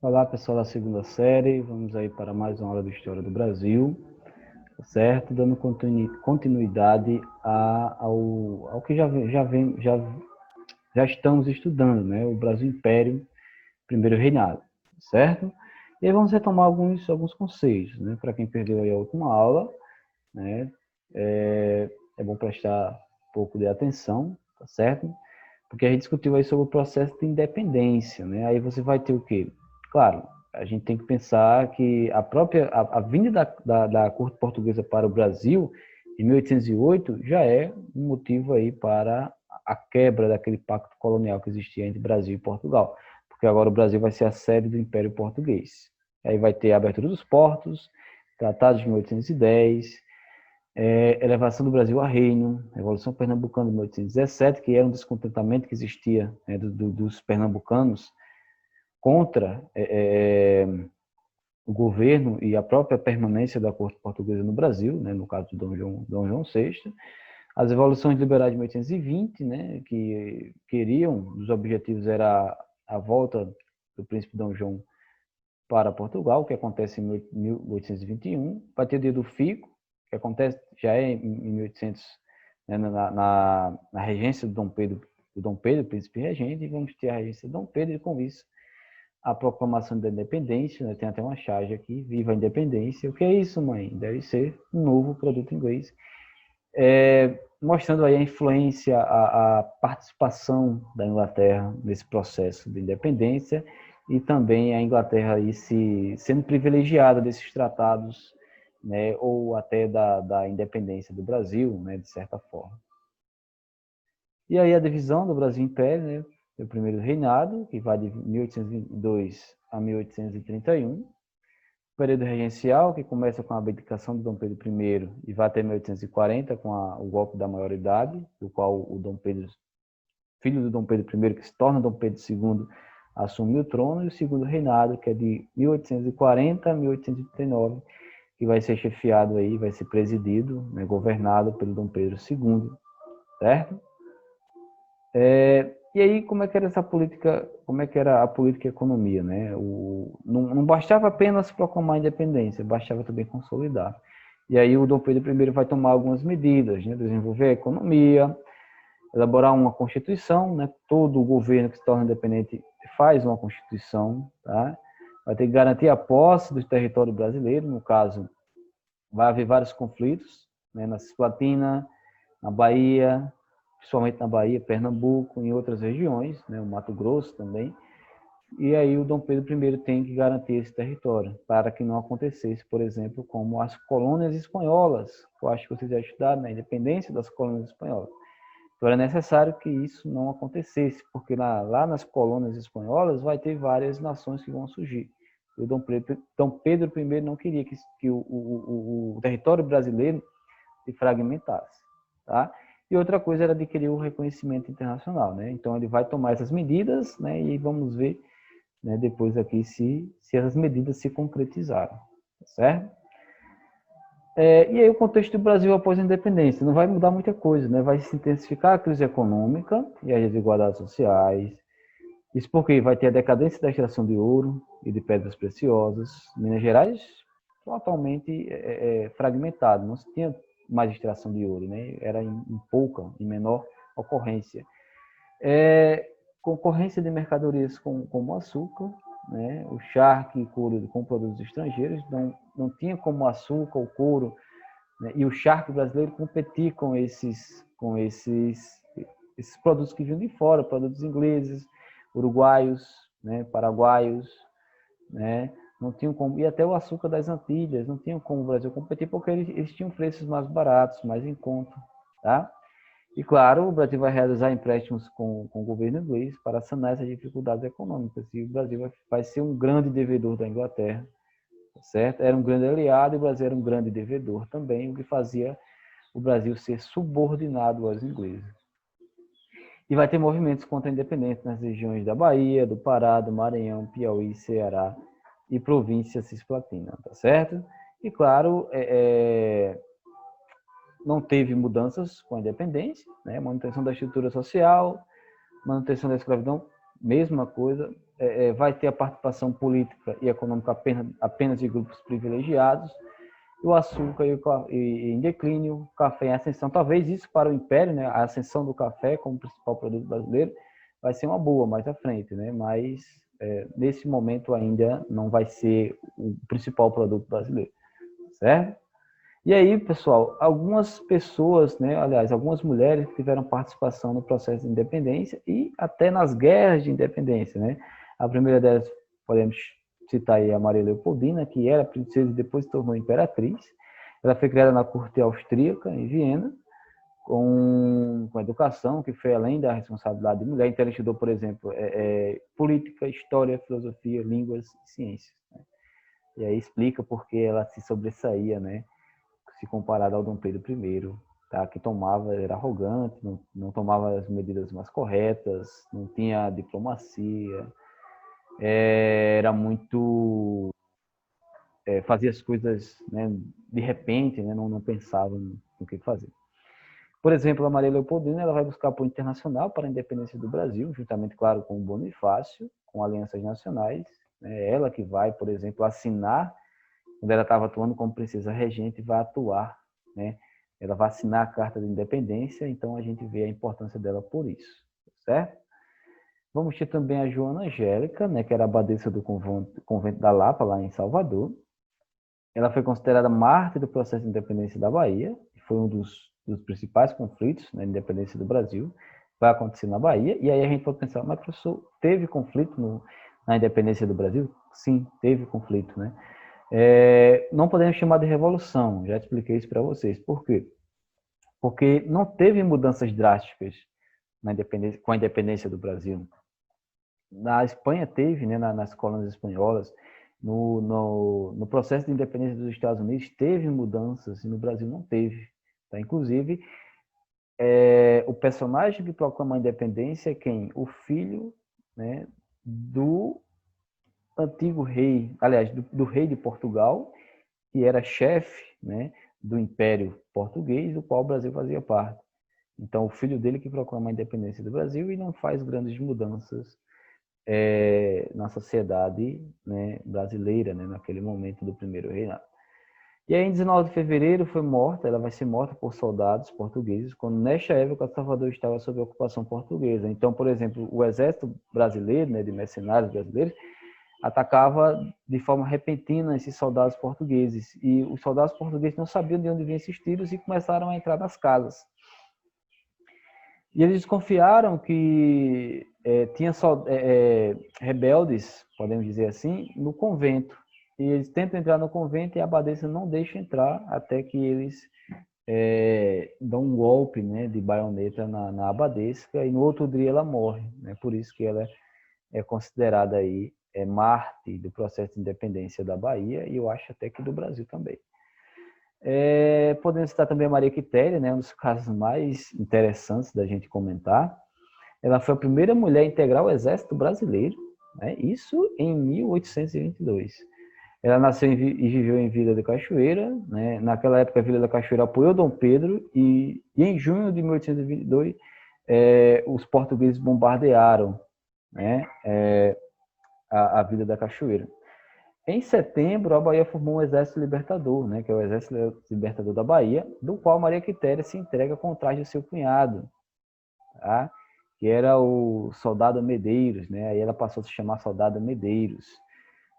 Olá, pessoal da segunda série. Vamos aí para mais uma aula de História do Brasil, certo? Dando continuidade ao que já estamos estudando, né? O Brasil Império, Primeiro Reinado, certo? E aí vamos retomar alguns conceitos, né? Para quem perdeu aí a última aula, né? É bom prestar um pouco de atenção, tá certo? Porque a gente discutiu aí sobre o processo de independência, né? Aí você vai ter o quê? Claro, a gente tem que pensar que a vinda da corte portuguesa para o Brasil em 1808 já é um motivo aí para a quebra daquele pacto colonial que existia entre Brasil e Portugal, porque agora o Brasil vai ser a sede do Império Português. Aí vai ter a abertura dos portos, Tratado de 1810, elevação do Brasil a reino, Revolução Pernambucana de 1817, que era um descontentamento que existia, né, dos pernambucanos contra o governo e a própria permanência da corte portuguesa no Brasil, né, no caso de Dom João VI. As revoluções liberais de 1820, né, que queriam, os objetivos era a volta do príncipe Dom João para Portugal, que acontece em 1821. Vai ter o dia do Fico, que acontece já é em 1800, né, na regência do Dom Pedro, príncipe regente, e vamos ter a regência de Dom Pedro, e com isso a proclamação da independência, né? Tem até uma charge aqui, viva a independência. O que é isso, mãe? Deve ser um novo produto inglês. Mostrando aí a influência, a participação da Inglaterra nesse processo de independência, e também a Inglaterra aí sendo privilegiada desses tratados, né, ou até da independência do Brasil, né, de certa forma. E aí a divisão do Brasil Império, né, o primeiro reinado, que vai de 1802 a 1831, o período regencial, que começa com a abdicação de Dom Pedro I e vai até 1840, com o golpe da maioridade, do qual o Dom Pedro, filho do Dom Pedro I, que se torna Dom Pedro II, assume o trono, e o segundo reinado, que é de 1840 a 1839, que vai ser chefiado aí, vai ser presidido, né, governado pelo Dom Pedro II, certo? E aí, como é que era essa política, como é que era a política e a economia, né? Não bastava apenas proclamar a independência, bastava também consolidar. E aí o Dom Pedro I vai tomar algumas medidas, né? Desenvolver a economia, elaborar uma constituição, né? Todo o governo que se torna independente faz uma constituição, tá? Vai ter que garantir a posse do território brasileiro, no caso, vai haver vários conflitos, né? Na Cisplatina, na Bahia, principalmente na Bahia, Pernambuco, em outras regiões, né, o Mato Grosso também. E aí o Dom Pedro I tem que garantir esse território, para que não acontecesse, por exemplo, como as colônias espanholas, que eu acho que vocês já estudaram, né, a independência das colônias espanholas. Então era necessário que isso não acontecesse, porque lá nas colônias espanholas vai ter várias nações que vão surgir. E o Dom Pedro I não queria que o território brasileiro se fragmentasse, tá? E outra coisa era adquirir o reconhecimento internacional, né? Então ele vai tomar essas medidas, né? E vamos ver, né, depois aqui se essas medidas se concretizaram, certo? E aí o contexto do Brasil após a independência não vai mudar muita coisa, né? Vai se intensificar a crise econômica e as desigualdades sociais. Isso porque vai ter a decadência da extração de ouro e de pedras preciosas. Minas Gerais totalmente fragmentado, não se tinha mais extração de ouro, né? Era em pouca, em menor ocorrência. Concorrência de mercadorias como açúcar, né? O charque e couro com produtos estrangeiros, não tinha como o açúcar, o couro, né, e o charque brasileiro competir com esses produtos que vinham de fora, produtos ingleses, uruguaios, né, paraguaios, né, não tinham como, e até o açúcar das Antilhas, não tinham como o Brasil competir, porque eles tinham preços mais baratos, mais em conta, tá? E claro, o Brasil vai realizar empréstimos com o governo inglês para sanar essas dificuldades econômicas, e o Brasil vai ser um grande devedor da Inglaterra, certo? Era um grande aliado e o Brasil era um grande devedor também, o que fazia o Brasil ser subordinado aos ingleses. E vai ter movimentos contra a independência nas regiões da Bahia, do Pará, do Maranhão, Piauí, Ceará e província cisplatina, tá certo? E claro, não teve mudanças com a independência, né? Manutenção da estrutura social, manutenção da escravidão, mesma coisa, vai ter a participação política e econômica apenas de grupos privilegiados, o açúcar em declínio, o café em ascensão. Talvez isso para o império, né, a ascensão do café como principal produto brasileiro, vai ser uma boa mais à frente, né, mas nesse momento ainda não vai ser o principal produto brasileiro, certo? E aí, pessoal, algumas pessoas, né, aliás, algumas mulheres tiveram participação no processo de independência e até nas guerras de independência, né? A primeira delas, podemos citar aí a Maria Leopoldina, que era princesa e depois se tornou imperatriz. Ela foi criada na corte austríaca, em Viena, com educação, que foi além da responsabilidade de mulher. Então, ela estudou, por exemplo, política, história, filosofia, línguas e ciências, né? E aí explica por que ela se sobressaía, né, se comparado ao Dom Pedro I, tá? Que era arrogante, não tomava as medidas mais corretas, não tinha diplomacia, era muito... fazia as coisas, né, de repente, né, não pensava no que fazer. Por exemplo, a Maria Leopoldina, ela vai buscar apoio internacional para a independência do Brasil, juntamente, claro, com o Bonifácio, com alianças nacionais. Ela que vai, por exemplo, assinar, quando ela estava atuando como princesa regente, vai atuar, né? Ela vai assinar a Carta de Independência, então a gente vê a importância dela por isso, certo? Vamos ter também a Joana Angélica, né, que era abadesa do convento da Lapa, lá em Salvador. Ela foi considerada mártir do processo de independência da Bahia, que foi um dos principais conflitos na independência do Brasil, vai acontecer na Bahia. E aí a gente pode pensar, mas professor, teve conflito na independência do Brasil? Sim, teve conflito, né? Não podemos chamar de revolução, já expliquei isso para vocês. Por quê? Porque não teve mudanças drásticas com a independência do Brasil. Na Espanha teve, né, nas colônias espanholas, no processo de independência dos Estados Unidos teve mudanças e no Brasil não teve. Tá? Inclusive, o personagem que proclama a independência é quem? O filho, né, do antigo rei, aliás, do rei de Portugal, que era chefe, né, do Império Português, do qual o Brasil fazia parte. Então, o filho dele que proclama a independência do Brasil e não faz grandes mudanças na sociedade, né, brasileira, né, naquele momento do primeiro reinado. E aí, em 19 de fevereiro, ela vai ser morta por soldados portugueses, quando nesta época Salvador estava sob ocupação portuguesa. Então, por exemplo, o exército brasileiro, né, de mercenários brasileiros, atacava de forma repentina esses soldados portugueses. E os soldados portugueses não sabiam de onde vinham esses tiros e começaram a entrar nas casas. E eles desconfiaram que tinha rebeldes, podemos dizer assim, no convento. E eles tentam entrar no convento e a abadesa não deixa entrar até que eles dão um golpe, né, de baioneta na abadesca e no outro dia ela morre, né? Por isso que ela é considerada aí mártir do processo de independência da Bahia e eu acho até que do Brasil também. Podemos citar também a Maria Quitéria, né, um dos casos mais interessantes da gente comentar. Ela foi a primeira mulher a integrar o Exército Brasileiro, né, isso em 1822. Ela nasceu e viveu em Vila da Cachoeira, né? Naquela época a Vila da Cachoeira apoiou Dom Pedro e em junho de 1822 os portugueses bombardearam, né, a Vila da Cachoeira. Em setembro, a Bahia formou um exército libertador, né, que é o Exército Libertador da Bahia, do qual Maria Quitéria se entrega com o traje do seu cunhado, tá? Que era o Soldado Medeiros, né? Aí ela passou a se chamar Soldado Medeiros.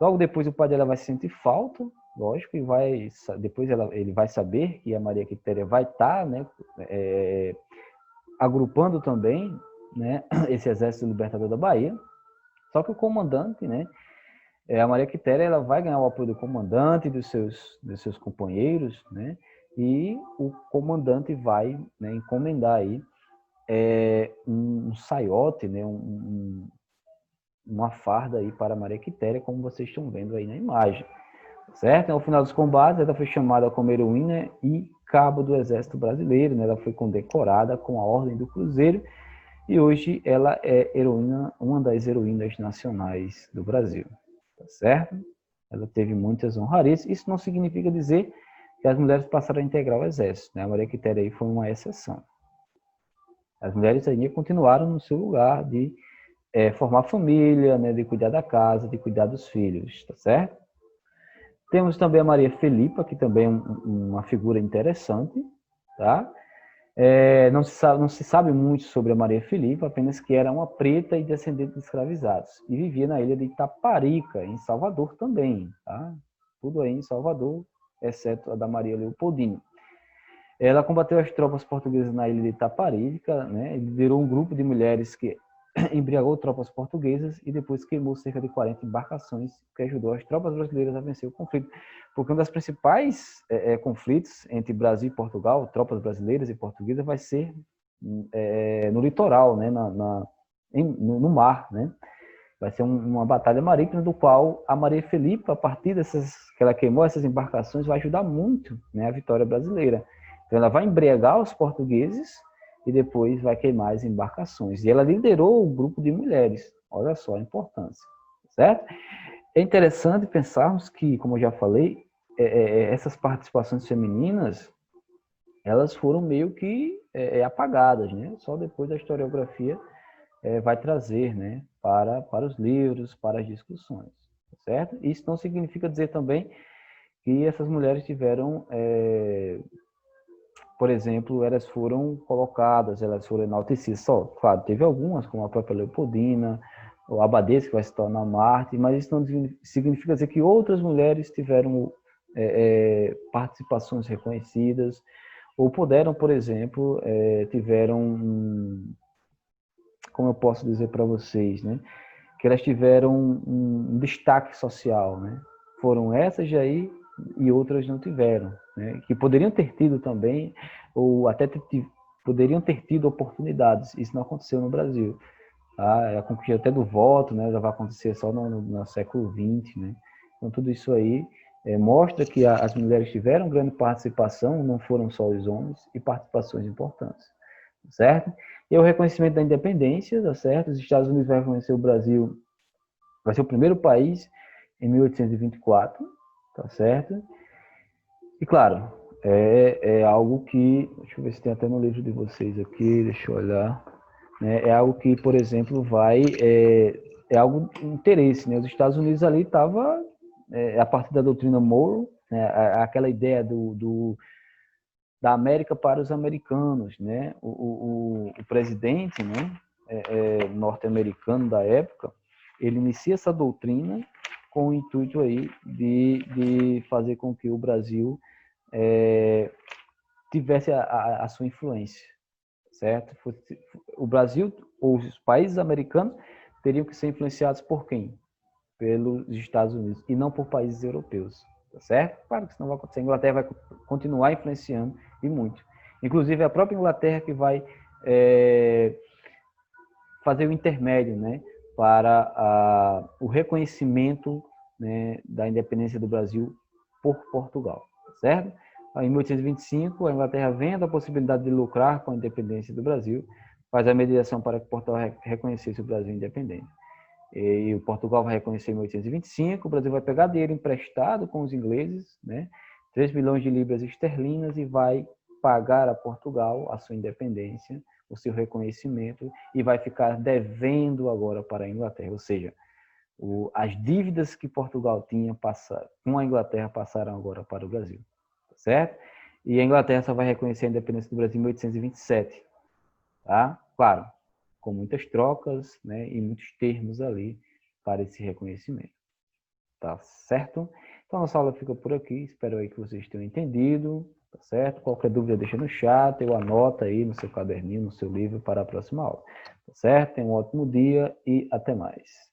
Logo depois o pai dela vai sentir falta, lógico, e depois ele vai saber que a Maria Quitéria vai estar, né, agrupando também, né, esse Exército Libertador da Bahia. Só que o comandante, né, a Maria Quitéria, ela vai ganhar o apoio do comandante, dos seus companheiros, né, e o comandante vai, né, encomendar aí um saiote, né, uma farda aí para Maria Quitéria, como vocês estão vendo aí na imagem, certo? Ao final dos combates, ela foi chamada como heroína e cabo do Exército Brasileiro, né? Ela foi condecorada com a Ordem do Cruzeiro e hoje ela é uma das heroínas nacionais do Brasil, tá certo? Ela teve muitas honrarias. Isso não significa dizer que as mulheres passaram a integrar o Exército, né? A Maria Quitéria aí foi uma exceção. As mulheres ainda continuaram no seu lugar de formar família, né, de cuidar da casa, de cuidar dos filhos, tá certo? Temos também a Maria Filipa, que também é uma figura interessante, tá? Não se sabe muito sobre a Maria Filipa, apenas que era uma preta e descendente de escravizados, e vivia na ilha de Itaparica, em Salvador também, tá? Tudo aí em Salvador, exceto a da Maria Leopoldina. Ela combateu as tropas portuguesas na ilha de Itaparica, né? Liderou um grupo de mulheres que embriagou tropas portuguesas e depois queimou cerca de 40 embarcações, que ajudou as tropas brasileiras a vencer o conflito. Porque um dos principais conflitos entre Brasil e Portugal, tropas brasileiras e portuguesas, vai ser no litoral, né? No mar, né? Vai ser uma batalha marítima do qual a Maria Filipa, a partir dessas que ela queimou essas embarcações, vai ajudar muito, né, a vitória brasileira. Então ela vai embriagar os portugueses e depois vai queimar as embarcações. E ela liderou o grupo de mulheres. Olha só a importância, certo? É interessante pensarmos que, como eu já falei, essas participações femininas, elas foram meio que apagadas, né? Só depois da historiografia vai trazer, né, para os livros, para as discussões, certo? Isso não significa dizer também que essas mulheres tiveram, por exemplo, elas foram colocadas, elas foram enaltecidas. Só, claro, teve algumas, como a própria Leopoldina, ou a Abadesa, que vai se tornar Marte, mas isso não significa dizer que outras mulheres tiveram participações reconhecidas, ou puderam, por exemplo, tiveram, como eu posso dizer para vocês, né? Que elas tiveram um destaque social, né? Foram essas aí e outras não tiveram, né? Que poderiam ter tido também, ou até poderiam ter tido oportunidades. Isso não aconteceu no Brasil. Tá? A conquista até do voto, né? Já vai acontecer só no século XX, né? Então tudo isso aí mostra que as mulheres tiveram grande participação, não foram só os homens, e participações importantes, certo? E o reconhecimento da independência, tá certo? Os Estados Unidos vão reconhecer o Brasil, vai ser o primeiro país em 1824, tá certo? E claro, é algo que, deixa eu ver se tem até no livro de vocês aqui, deixa eu olhar, né? É algo que, por exemplo, é algo de interesse, né? Os Estados Unidos ali estava, a partir da doutrina Monroe, né? Aquela ideia da América para os americanos, né? O presidente, né? Norte-americano da época, ele inicia essa doutrina com o intuito aí de fazer com que o Brasil tivesse a sua influência, certo? O Brasil, ou os países americanos, teriam que ser influenciados por quem? Pelos Estados Unidos, e não por países europeus, tá certo? Claro que isso não vai acontecer. A Inglaterra vai continuar influenciando, e muito. Inclusive, a própria Inglaterra que vai fazer o intermédio, né, para o reconhecimento, né, da independência do Brasil por Portugal, certo? Em 1825, a Inglaterra vendo a possibilidade de lucrar com a independência do Brasil, faz a mediação para que Portugal reconhecesse o Brasil independente. E o Portugal vai reconhecer em 1825, o Brasil vai pegar dinheiro emprestado com os ingleses, né, 3 milhões de libras esterlinas, e vai pagar a Portugal a sua independência, o seu reconhecimento, e vai ficar devendo agora para a Inglaterra. Ou seja, as dívidas que Portugal tinha com a Inglaterra passaram agora para o Brasil, certo? E a Inglaterra só vai reconhecer a independência do Brasil em 1827, tá? Claro, com muitas trocas, né, e muitos termos ali para esse reconhecimento, tá certo? Então, nossa aula fica por aqui, espero aí que vocês tenham entendido, tá certo? Qualquer dúvida deixa no chat, ou anota aí no seu caderninho, no seu livro para a próxima aula, tá certo? Tenha um ótimo dia e até mais.